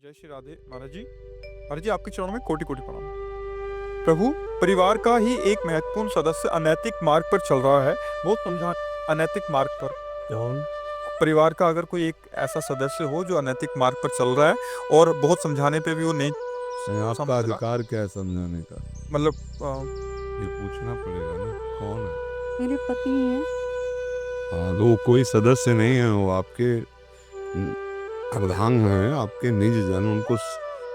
जय श्री राधे महाराज जी। महाराज जी, आपके चरणों में कोटि कोटि प्रणाम। प्रभु, परिवार का ही एक महत्वपूर्ण सदस्य अनैतिक मार्ग पर चल रहा है। बहुत समझा, अनैतिक मार्ग पर कौन? परिवार का अगर कोई एक ऐसा सदस्य हो जो अनैतिक मार्ग पर चल रहा है और बहुत समझाने पे भी वो नहीं आपका समझ रहा, अधिकार क्या है समझाने का? मतलब ये पूछना पड़ेगा ना, कौन है? मेरे पति हैं। हाँ, वो कोई सदस्य नहीं है, वो आपके अर्धांग हैं, आपके निज जन।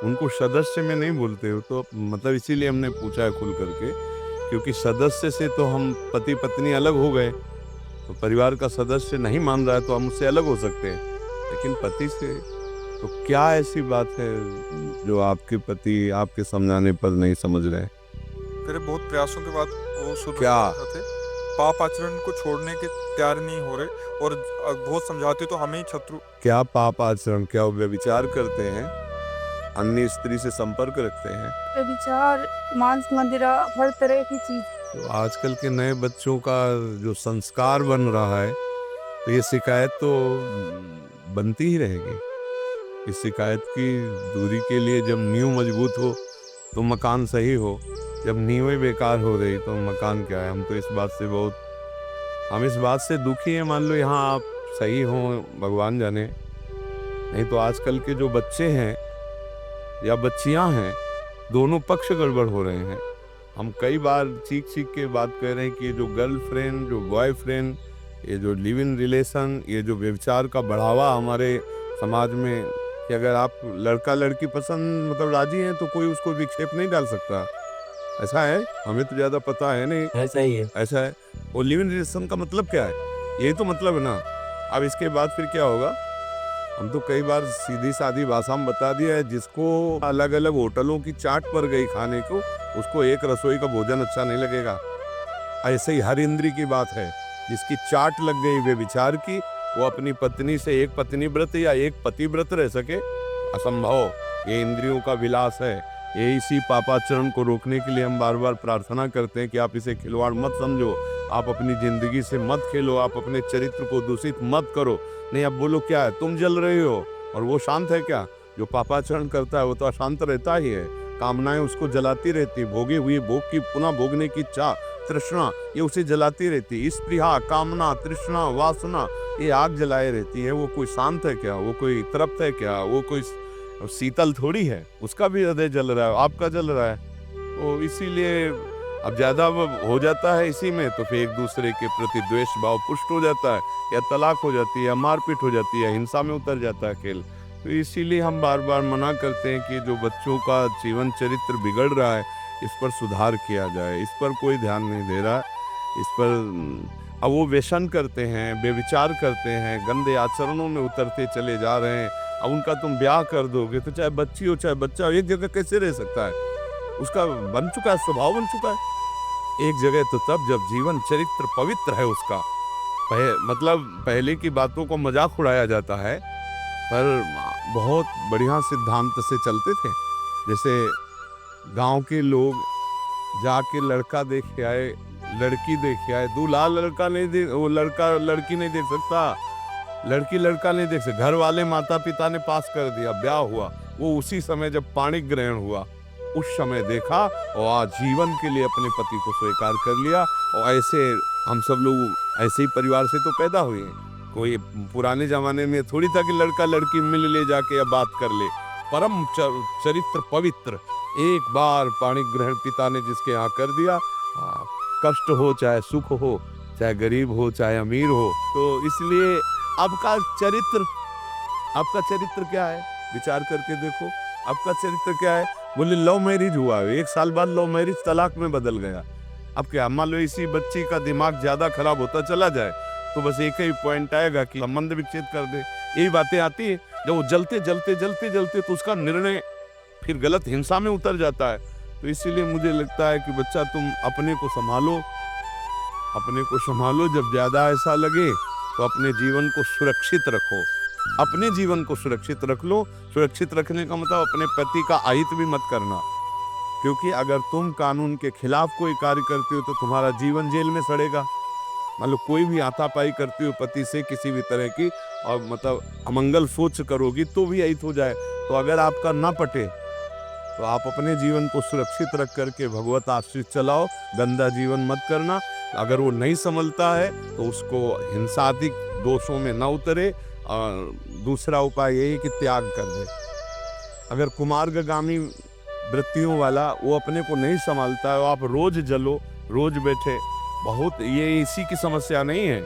उनको सदस्य में नहीं बोलते हो तो मतलब इसीलिए हमने पूछा है खुल करके, क्योंकि सदस्य से तो हम पति पत्नी अलग हो गए, तो परिवार का सदस्य नहीं मान रहा है तो हम उससे अलग हो सकते हैं, लेकिन पति से तो क्या ऐसी बात है जो आपके पति आपके समझाने पर नहीं समझ रहे? मेरे बहुत प्रयासों के बाद वो शुद्ध क्या? थे, पाप आचरण को छोड़ने के तैयार नहीं हो रहे और बहुत समझाते तो हमें ही शत्रु। क्या पाप आचरण? क्या वो व्यभिचार करते हैं, अन्य स्त्री से संपर्क रखते हैं? व्यभिचार, मांस मदिरा, हर तरह की चीज। तो आजकल के नए बच्चों का जो संस्कार बन रहा है, तो ये शिकायत तो बनती ही रहेगी। इस शिकायत की दूरी के लिए जब नींव मजबूत हो तो मकान सही हो, जब नींवें बेकार हो रही तो मकान क्या है? हम तो इस बात से दुखी हैं। मान लो यहाँ आप सही हो, भगवान जाने, नहीं तो आजकल के जो बच्चे हैं या बच्चियां हैं, दोनों पक्ष गड़बड़ हो रहे हैं। हम कई बार चीख के बात कर रहे हैं कि ये जो गर्लफ्रेंड, जो बॉयफ्रेंड, ये जो लिव इन रिलेशन, ये जो व्यभिचार का बढ़ावा हमारे समाज में, कि अगर आप लड़का लड़की पसंद मतलब राजी हैं तो कोई उसको विक्षेप नहीं डाल सकता। ऐसा है, हमें तो ज़्यादा पता है नहीं। ऐसा ही है। ऐसा है। वो लिव इन रिलेशन का मतलब क्या है? यही तो मतलब है ना। अब इसके बाद फिर क्या होगा? हम तो कई बार सीधी सादी भाषा में बता दिया है, जिसको अलग अलग होटलों की चाट पर गई खाने को, उसको एक रसोई का भोजन अच्छा नहीं लगेगा। ऐसे ही हर इंद्री की बात है, जिसकी चाट लग गई व्यभिचार की, वो अपनी पत्नी से एक पत्नी व्रत या एक पति व्रत रह सके? असंभव। ये इंद्रियों का विलास है। ये इसी पापाचरण को रोकने के लिए हम बार बार प्रार्थना करते हैं कि आप इसे खिलवाड़ मत समझो, आप अपनी जिंदगी से मत खेलो, आप अपने चरित्र को दूषित मत करो। नहीं, अब बोलो क्या है? तुम जल रहे हो और वो शांत है क्या? जो पापाचरण करता है वो तो अशांत रहता ही है। कामनाएं उसको जलाती रहती, भोगी हुई भोग की पुनः भोगने की चाह, तृष्णा, ये उसे जलाती रहती। स्पृहा, कामना, तृष्णा, वासना, ये आग जलाए रहती है। वो कोई शांत है क्या? वो कोई तृप्त है क्या? वो कोई शीतल थोड़ी है। उसका भी हृदय जल रहा है, आपका जल रहा है। तो इसीलिए अब ज्यादा हो जाता है इसी में, तो फिर एक दूसरे के प्रति द्वेष भाव पुष्ट हो जाता है, या तलाक हो जाती है, या मारपीट हो जाती है, हिंसा में उतर जाता है खेल। तो इसीलिए हम बार बार मना करते हैं कि जो बच्चों का जीवन चरित्र बिगड़ रहा है, इस पर सुधार किया जाए। इस पर कोई ध्यान नहीं दे रहा। इस पर अब वो व्यसन करते हैं, बेविचार करते हैं, गंदे आचरणों में उतरते चले जा रहे हैं। अब उनका तुम ब्याह कर दोगे तो चाहे बच्ची हो चाहे बच्चा हो, एक जगह कैसे रह सकता है? उसका बन चुका है, स्वभाव बन चुका है एक जगह। तो तब जब जीवन चरित्र पवित्र है उसका, मतलब पहले की बातों को मजाक उड़ाया जाता है, पर बहुत बढ़िया सिद्धांत से चलते थे। जैसे गांव के लोग जाके लड़का देख के आए, लड़की देख के आए, दूल्हा लड़का नहीं देख, वो लड़का लड़की नहीं देख सकता, लड़की लड़का नहीं देख सकता। घर वाले माता पिता ने पास कर दिया, ब्याह हुआ, वो उसी समय जब पाणी ग्रहण हुआ उस समय देखा और आजीवन के लिए अपने पति को स्वीकार कर लिया। और ऐसे हम सब लोग ऐसे ही परिवार से तो पैदा हुए हैं। कोई पुराने जमाने में थोड़ी था कि लड़का लड़की मिल ले जाके या बात कर ले। परम चरित्र पवित्र, एक बार पाणी ग्रहण पिता ने जिसके यहाँ कर दिया, कष्ट हो चाहे सुख हो, चाहे गरीब हो चाहे अमीर हो। तो इसलिए आपका चरित्र क्या है? विचार करके देखो, आपका चरित्र क्या है? बोले लव मैरिज हुआ, 1 साल बाद लव मैरिज तलाक में बदल गया। अब क्या, मान लो इसी बच्ची का दिमाग ज्यादा खराब होता चला जाए तो बस एक ही पॉइंट आएगा कि संबंध विच्छेद कर दे। यही बातें आती है। जब वो जलते तो उसका निर्णय फिर गलत हिंसा में उतर जाता है। तो इसीलिए मुझे लगता है कि बच्चा तुम अपने को संभालो। जब ज्यादा ऐसा लगे तो अपने जीवन को सुरक्षित रखो, अपने जीवन को सुरक्षित रख लो। सुरक्षित रखने का मतलब अपने पति का अहित भी मत करना, क्योंकि अगर तुम कानून के खिलाफ कोई कार्य करते हो तो तुम्हारा जीवन जेल में सड़ेगा। मतलब कोई भी हाथापाई करती हो पति से किसी भी तरह की, और मतलब अमंगल सोच करोगी तो भी अहित हो जाए, तो अगर आपका ना पटे तो आप अपने जीवन को सुरक्षित रख करके भगवत आश्रित चलाओ, गंदा जीवन मत करना। अगर वो नहीं संभलता है तो उसको हिंसात्मक दोषों में न उतरे। और दूसरा उपाय यही कि त्याग कर दे। अगर कुमार्गामी वृत्तियों वाला वो अपने को नहीं संभालता है, आप रोज जलो रोज बैठे, बहुत ये इसी की समस्या नहीं है।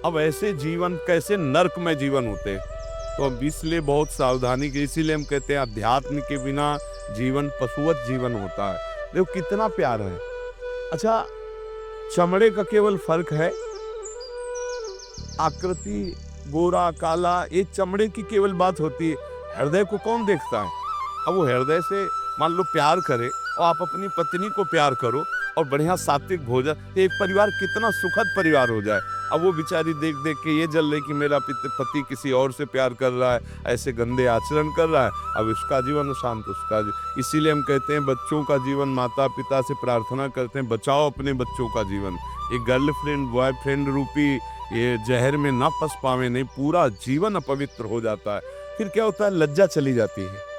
अब ऐसे जीवन कैसे नरक में जीवन होते, तो अब इसलिए बहुत सावधानी की, इसीलिए हम कहते हैं अध्यात्म के बिना जीवन पशुवत जीवन होता है। देखो कितना प्यार है। अच्छा, चमड़े का केवल फर्क है, आकृति गोरा काला, ये चमड़े की केवल बात होती है। हृदय को कौन देखता है? अब वो हृदय से मान लो प्यार करे और आप अपनी पत्नी को प्यार करो और बढ़िया सात्विक भोजन, तो एक परिवार कितना सुखद परिवार हो जाए। अब वो बेचारी देख देख के ये जल रही कि मेरा पति किसी और से प्यार कर रहा है, ऐसे गंदे आचरण कर रहा है, अब इसका जीवन शांत उसका इसीलिए हम कहते हैं बच्चों का जीवन, माता पिता से प्रार्थना करते हैं बचाओ अपने बच्चों का जीवन। ये गर्लफ्रेंड बॉयफ्रेंड रूपी ये जहर में ना फंस पावे, नहीं पूरा जीवन अपवित्र हो जाता है। फिर क्या होता है, लज्जा चली जाती है,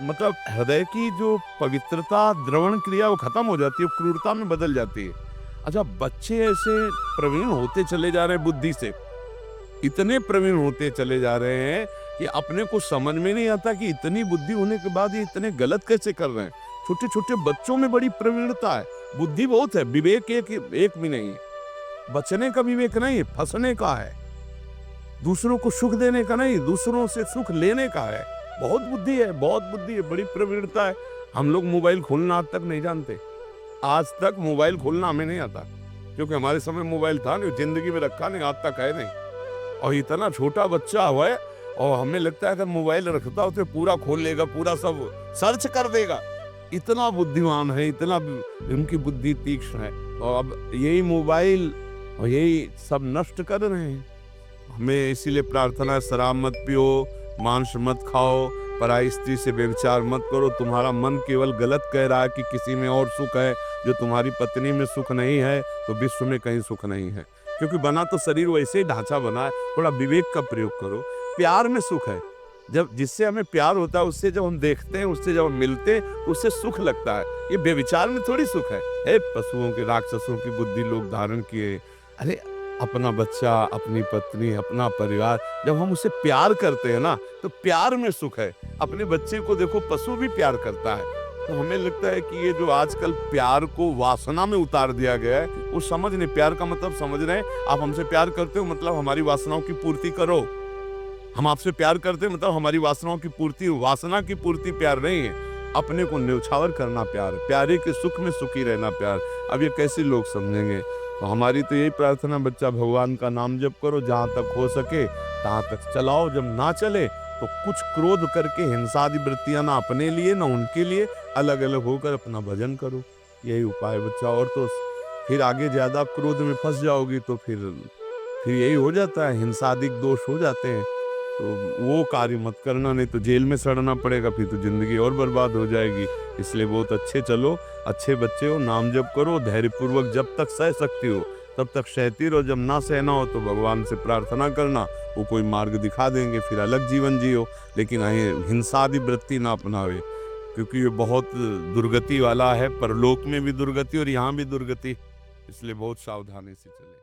मतलब हृदय की जो पवित्रता द्रवण क्रिया वो खत्म हो जाती है, क्रूरता में बदल जाती है। अच्छा, बच्चे ऐसे प्रवीण होते चले जा रहे हैं, बुद्धि से इतने प्रवीण होते चले जा रहे हैं कि अपने को समझ में नहीं आता कि इतनी बुद्धि होने के बाद ये इतने गलत कैसे कर रहे हैं। छोटे छोटे बच्चों में बड़ी प्रवीणता है, बुद्धि बहुत है, विवेक एक भी नहीं है। बचने का विवेक नहीं, फंसने का है। दूसरों को सुख देने का नहीं, दूसरों से सुख लेने का है। बहुत बुद्धि है, बहुत बुद्धि है, बड़ी प्रवीणता है। हम लोग मोबाइल खोलना आज तक नहीं जानते, आज तक मोबाइल खोलना हमें नहीं आता, क्योंकि हमारे समय मोबाइल था नहीं, जिंदगी में रखा नहीं, आज तक है नहीं। और इतना छोटा बच्चा हुआ है और हमें लगता है अगर मोबाइल रखता हो तो पूरा खोल लेगा, पूरा सब सर्च कर देगा। इतना बुद्धिमान है, इतना उनकी बुद्धि तीक्ष्ण है। और अब यही मोबाइल और यही सब नष्ट कर रहे हैं। हमें इसीलिए प्रार्थना है, शराब मत पियो, मांस मत खाओ, पराई स्त्री से व्यभिचार मत करो। तुम्हारा मन केवल गलत कह रहा है कि किसी में और सुख है, जो तुम्हारी पत्नी में सुख नहीं है तो विश्व में कहीं सुख नहीं है, क्योंकि बना तो शरीर वैसे ही ढांचा बना है। थोड़ा विवेक का प्रयोग करो। प्यार में सुख है, जब जिससे हमें प्यार होता है उससे जब हम देखते हैं, उससे जब हम मिलते हैं तो उससे सुख लगता है। ये व्यभिचार में थोड़ी सुख है। पशुओं के राक्षसों की बुद्धि लोग धारण किए। अरे अपना बच्चा, अपनी पत्नी, अपना परिवार, जब हम उसे प्यार करते हैं ना तो प्यार में सुख है। अपने बच्चे को देखो, पशु भी प्यार करता है। तो हमें लगता है कि ये जो आजकल प्यार को वासना में उतार दिया गया है, वो समझ नहीं। प्यार का मतलब समझ रहे हैं, आप हमसे प्यार करते हो मतलब हमारी वासनाओं की पूर्ति करो। हम आपसे प्यार करते हैं मतलब हमारी वासनाओं की पूर्ति, वासना की पूर्ति प्यार नहीं है। अपने को न्यौछावर करना प्यार, प्यारे के सुख में सुखी रहना प्यार। अब ये कैसे लोग समझेंगे? तो हमारी तो यही प्रार्थना, बच्चा भगवान का नाम जप करो, जहाँ तक हो सके तहाँ तक चलाओ। जब ना चले तो कुछ क्रोध करके हिंसादि वृत्तियां ना अपने लिए ना उनके लिए, अलग अलग होकर अपना भजन करो। यही उपाय बच्चा। और तो फिर आगे ज्यादा क्रोध में फंस जाओगी तो फिर यही हो जाता है, हिंसादिक दोष हो जाते हैं। तो वो कार्य मत करना, नहीं तो जेल में सड़ना पड़ेगा, फिर तो जिंदगी और बर्बाद हो जाएगी। इसलिए बहुत अच्छे चलो, अच्छे बच्चे हो, नाम जप करो, धैर्यपूर्वक जब तक सह सकती हो तब तक सहती रहो। जब ना सहना हो तो भगवान से प्रार्थना करना, वो कोई मार्ग दिखा देंगे, फिर अलग जीवन जियो। लेकिन हिंसादि वृत्ति ना अपनावे, क्योंकि ये बहुत दुर्गति वाला है। परलोक में भी दुर्गति और यहाँ भी दुर्गति, इसलिए बहुत सावधानी से चले।